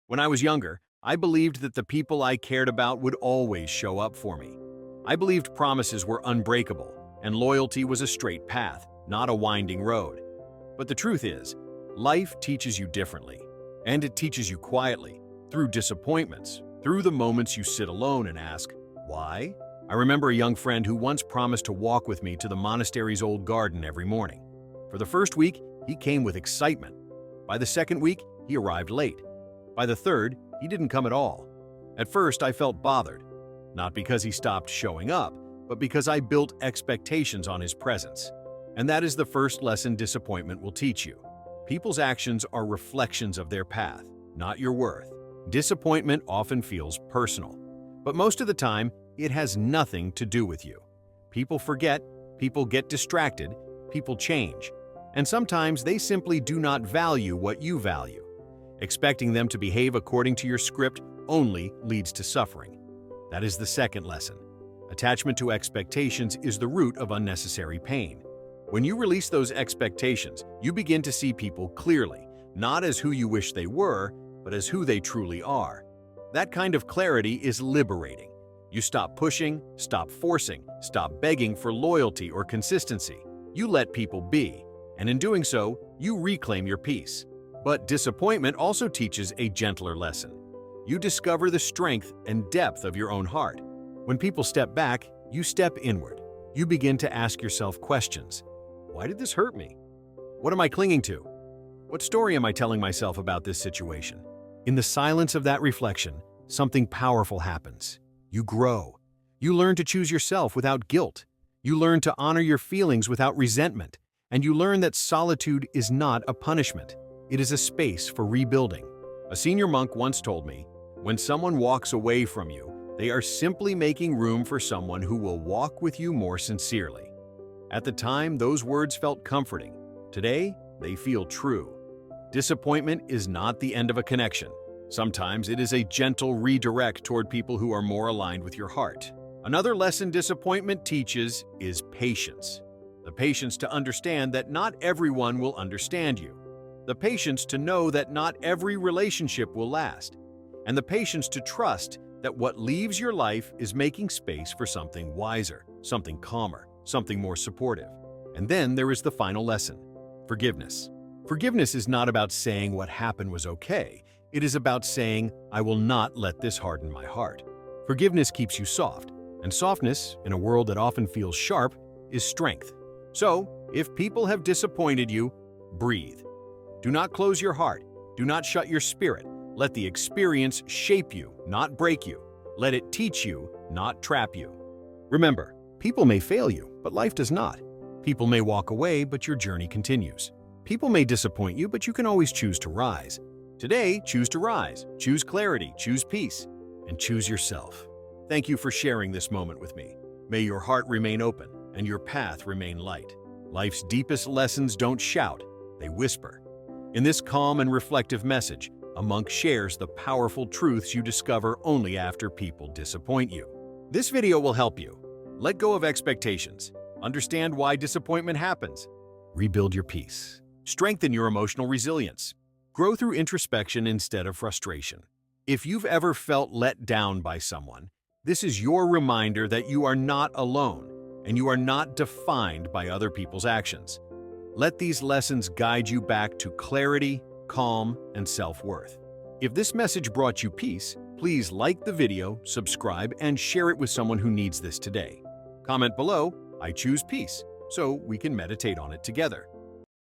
When I was younger, I believed that the people I cared about would always show up for me. I believed promises were unbreakable, and loyalty was a straight path, not a winding road. But the truth is, life teaches you differently, and it teaches you quietly, through disappointments, through the moments you sit alone and ask, why? I remember a young friend who once promised to walk with me to the monastery's old garden every morning. For the first week, he came with excitement. By the second week, he arrived late. By the third, he didn't come at all. At first, I felt bothered, not because he stopped showing up, but because I built expectations on his presence. And that is the first lesson disappointment will teach you. People's actions are reflections of their path, not your worth. Disappointment often feels personal, but most of the time, it has nothing to do with you. People forget, people get distracted, people change, and sometimes they simply do not value what you value. Expecting them to behave according to your script only leads to suffering. That is the second lesson. Attachment to expectations is the root of unnecessary pain. When you release those expectations, you begin to see people clearly, not as who you wish they were, but as who they truly are. That kind of clarity is liberating. You stop pushing, stop forcing, stop begging for loyalty or consistency. You let people be, and in doing so, you reclaim your peace. But disappointment also teaches a gentler lesson. You discover the strength and depth of your own heart. When people step back, you step inward. You begin to ask yourself questions. Why did this hurt me? What am I clinging to? What story am I telling myself about this situation? In the silence of that reflection, something powerful happens. You grow. You learn to choose yourself without guilt. You learn to honor your feelings without resentment. And you learn that solitude is not a punishment. It is a space for rebuilding. A senior monk once told me, when someone walks away from you, they are simply making room for someone who will walk with you more sincerely. At the time, those words felt comforting. Today, they feel true. Disappointment is not the end of a connection. Sometimes it is a gentle redirect toward people who are more aligned with your heart. Another lesson disappointment teaches is patience. The patience to understand that not everyone will understand you. The patience to know that not every relationship will last. And the patience to trust that what leaves your life is making space for something wiser, something calmer, something more supportive. And then there is the final lesson, forgiveness. Forgiveness is not about saying what happened was okay. It is about saying, I will not let this harden my heart. Forgiveness keeps you soft, and softness, in a world that often feels sharp, is strength. So, if people have disappointed you, breathe. Do not close your heart. Do not shut your spirit. Let the experience shape you, not break you. Let it teach you, not trap you. Remember, people may fail you, but life does not. People may walk away, but your journey continues. People may disappoint you, but you can always choose to rise. Today, choose to rise, choose clarity, choose peace, and choose yourself. Thank you for sharing this moment with me. May your heart remain open and your path remain light. Life's deepest lessons don't shout, they whisper. In this calm and reflective message, a monk shares the powerful truths you discover only after people disappoint you. This video will help you. Let go of expectations. Understand why disappointment happens. Rebuild your peace. Strengthen your emotional resilience. Grow through introspection instead of frustration. If you've ever felt let down by someone, this is your reminder that you are not alone and you are not defined by other people's actions. Let these lessons guide you back to clarity, calm, and self-worth. If this message brought you peace, please like the video, subscribe, and share it with someone who needs this today. Comment below, I choose peace, so we can meditate on it together.